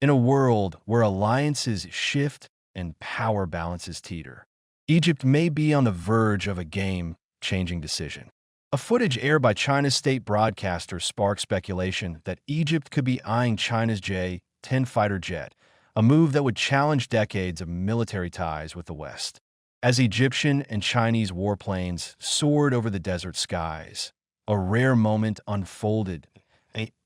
In a world where alliances shift and power balances teeter, Egypt may be on the verge of a game-changing decision. A footage aired by China's state broadcaster sparked speculation that Egypt could be eyeing China's J-10 fighter jet, a move that would challenge decades of military ties with the West. As Egyptian and Chinese warplanes soared over the desert skies, a rare moment unfolded.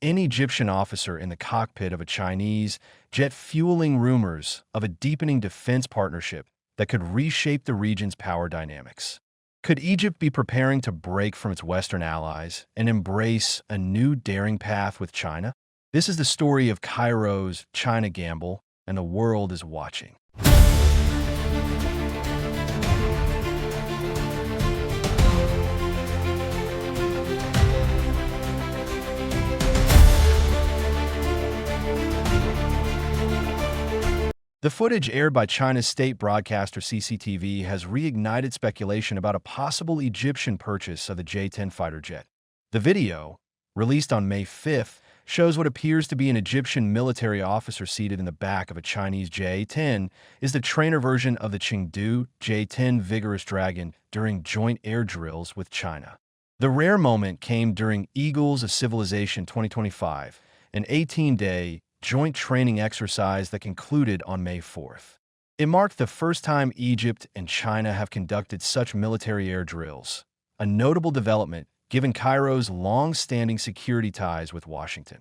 An Egyptian officer in the cockpit of a Chinese jet fueling rumors of a deepening defense partnership that could reshape the region's power dynamics. Could Egypt be preparing to break from its Western allies and embrace a new daring path with China? This is the story of Cairo's China gamble, and the world is watching. The footage aired by China's state broadcaster CCTV has reignited speculation about a possible Egyptian purchase of the J-10 fighter jet. The video, released on May 5th, shows what appears to be an Egyptian military officer seated in the back of a Chinese J-10 is the trainer version of the Chengdu J-10 Vigorous Dragon during joint air drills with China. The rare moment came during Eagles of Civilization 2025, an 18-day joint training exercise that concluded on May 4th. It marked the first time Egypt and China have conducted such military air drills, a notable development given Cairo's long-standing security ties with Washington.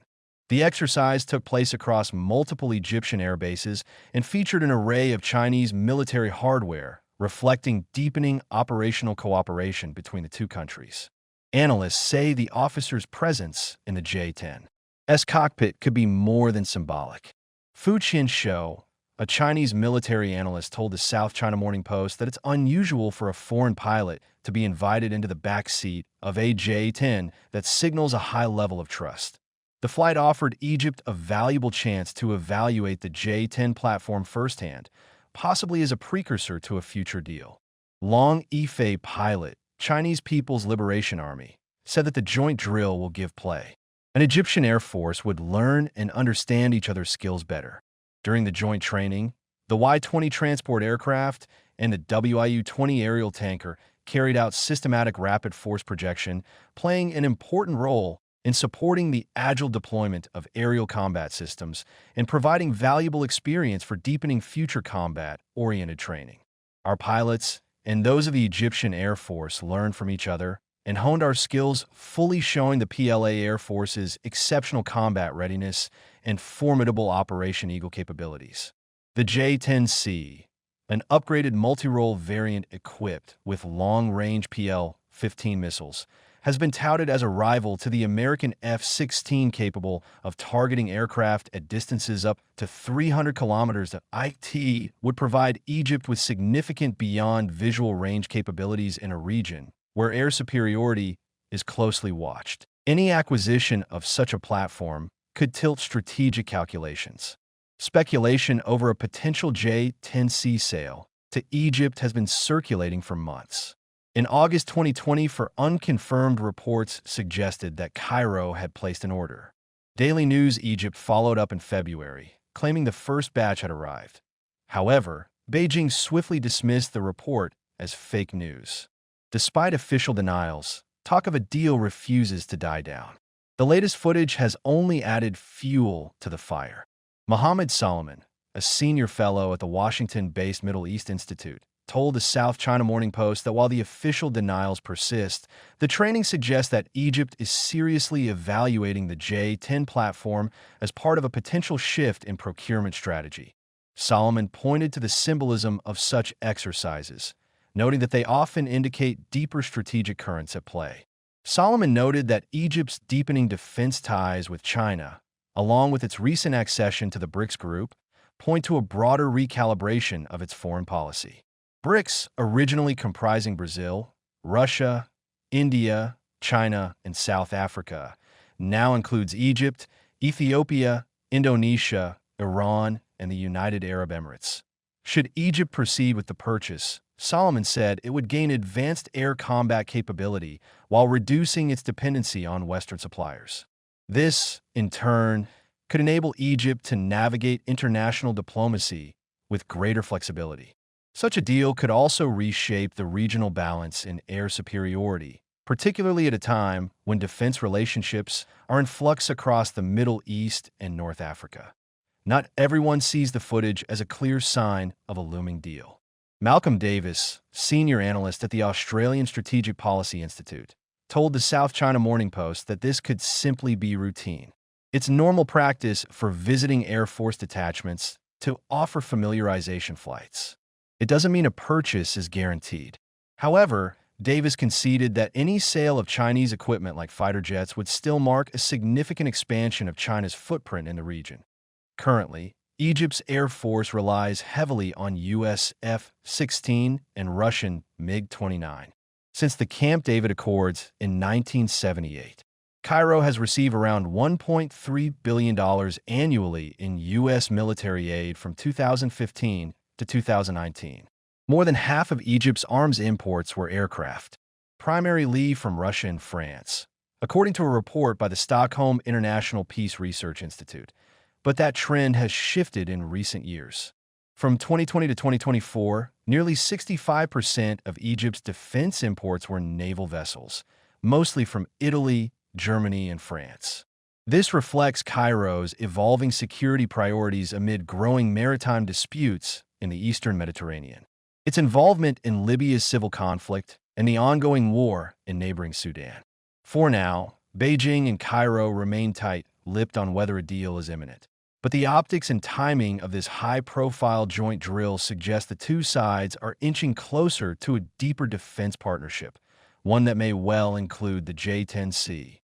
The exercise took place across multiple Egyptian air bases and featured an array of Chinese military hardware, reflecting deepening operational cooperation between the two countries. Analysts say the officer's presence in the J-10's cockpit could be more than symbolic. Fu Qianshou, a Chinese military analyst, told the South China Morning Post that it's unusual for a foreign pilot to be invited into the back seat of a J-10 that signals a high level of trust. The flight offered Egypt a valuable chance to evaluate the J-10 platform firsthand, possibly as a precursor to a future deal. Long Yifei pilot, Chinese People's Liberation Army, said that the joint drill will give play. An Egyptian Air Force would learn and understand each other's skills better. During the joint training, the Y-20 transport aircraft and the WIU-20 aerial tanker carried out systematic rapid force projection, playing an important role in supporting the agile deployment of aerial combat systems and providing valuable experience for deepening future combat-oriented training. Our pilots and those of the Egyptian Air Force learned from each other and honed our skills, fully showing the PLA Air Force's exceptional combat readiness and formidable Operation Eagle capabilities. The J-10C, an upgraded multirole variant equipped with long-range PL-15 missiles, has been touted as a rival to the American F-16 capable of targeting aircraft at distances up to 300 kilometers. IT would provide Egypt with significant beyond visual range capabilities in a region where air superiority is closely watched. Any acquisition of such a platform could tilt strategic calculations. Speculation over a potential J-10C sale to Egypt has been circulating for months. In August 2020, unconfirmed reports suggested that Cairo had placed an order. Daily News Egypt followed up in February, claiming the first batch had arrived. However, Beijing swiftly dismissed the report as fake news. Despite official denials, talk of a deal refuses to die down. The latest footage has only added fuel to the fire. Mohammed Solomon, a senior fellow at the Washington-based Middle East Institute, told the South China Morning Post that while the official denials persist, the training suggests that Egypt is seriously evaluating the J-10 platform as part of a potential shift in procurement strategy. Solomon pointed to the symbolism of such exercises, noting that they often indicate deeper strategic currents at play. Solomon noted that Egypt's deepening defense ties with China, along with its recent accession to the BRICS group, point to a broader recalibration of its foreign policy. BRICS, originally comprising Brazil, Russia, India, China, and South Africa, now includes Egypt, Ethiopia, Indonesia, Iran, and the United Arab Emirates. Should Egypt proceed with the purchase, Solomon said it would gain advanced air combat capability while reducing its dependency on Western suppliers. This, in turn, could enable Egypt to navigate international diplomacy with greater flexibility. Such a deal could also reshape the regional balance in air superiority, particularly at a time when defense relationships are in flux across the Middle East and North Africa. Not everyone sees the footage as a clear sign of a looming deal. Malcolm Davis, senior analyst at the Australian Strategic Policy Institute, told the South China Morning Post that this could simply be routine. It's normal practice for visiting Air Force detachments to offer familiarization flights. It doesn't mean a purchase is guaranteed. However, Davis conceded that any sale of Chinese equipment like fighter jets would still mark a significant expansion of China's footprint in the region. Currently, Egypt's Air Force relies heavily on U.S. F-16 and Russian MiG-29. Since the Camp David Accords in 1978, Cairo has received around $1.3 billion annually in U.S. military aid from 2015 to 2019. More than half of Egypt's arms imports were aircraft, primarily from Russia and France, according to a report by the Stockholm International Peace Research Institute. But that trend has shifted in recent years. From 2020 to 2024, nearly 65% of Egypt's defense imports were naval vessels, mostly from Italy, Germany, and France. This reflects Cairo's evolving security priorities amid growing maritime disputes in the Eastern Mediterranean. Its involvement in Libya's civil conflict and the ongoing war in neighboring Sudan. For now, Beijing and Cairo remain tight-lipped on whether a deal is imminent. But the optics and timing of this high-profile joint drill suggest the two sides are inching closer to a deeper defense partnership, one that may well include the J-10C.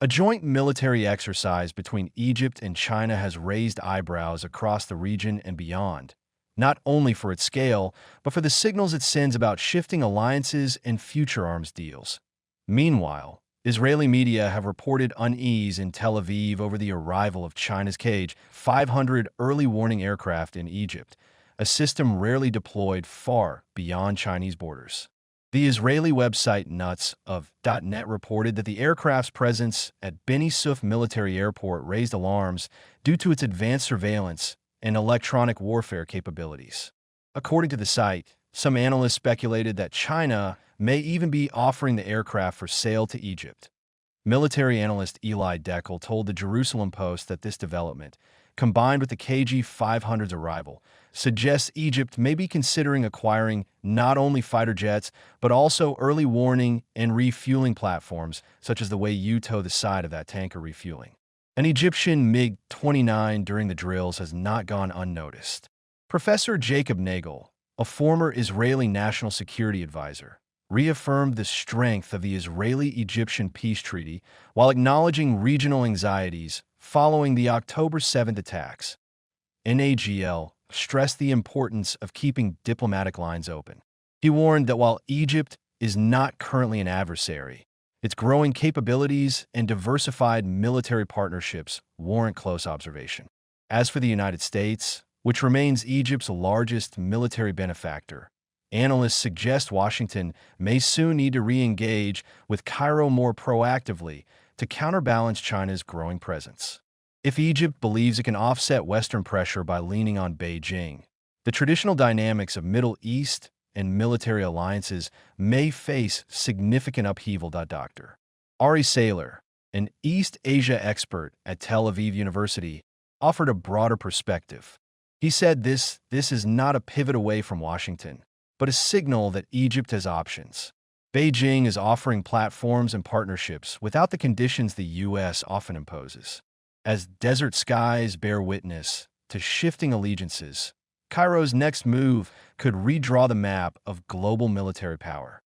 A joint military exercise between Egypt and China has raised eyebrows across the region and beyond, not only for its scale, but for the signals it sends about shifting alliances and future arms deals. Meanwhile, Israeli media have reported unease in Tel Aviv over the arrival of China's K-500 early warning aircraft in Egypt, a system rarely deployed far beyond Chinese borders. The Israeli website nuts.net reported that the aircraft's presence at Beni Suef military airport raised alarms due to its advanced surveillance and electronic warfare capabilities. According to the site, some analysts speculated that China may even be offering the aircraft for sale to Egypt. Military analyst Eli Deckel told the Jerusalem Post that this development, combined with the KG-500's arrival, suggests Egypt may be considering acquiring not only fighter jets, but also early warning and refueling platforms, such as the way you tow the side of that tanker refueling. An Egyptian MiG-29 during the drills has not gone unnoticed. Professor Jacob Nagel, a former Israeli national security advisor, reaffirmed the strength of the Israeli-Egyptian peace treaty while acknowledging regional anxieties following the October 7th attacks. Nagel stressed the importance of keeping diplomatic lines open. He warned that while Egypt is not currently an adversary, its growing capabilities and diversified military partnerships warrant close observation. As for the United States, which remains Egypt's largest military benefactor, analysts suggest Washington may soon need to re-engage with Cairo more proactively to counterbalance China's growing presence. If Egypt believes it can offset Western pressure by leaning on Beijing, the traditional dynamics of Middle East and military alliances may face significant upheaval. Dr. Ari Saylor, an East Asia expert at Tel Aviv University, offered a broader perspective. He said this is not a pivot away from Washington, but a signal that Egypt has options. Beijing is offering platforms and partnerships without the conditions the U.S. often imposes. As desert skies bear witness to shifting allegiances, Cairo's next move could redraw the map of global military power.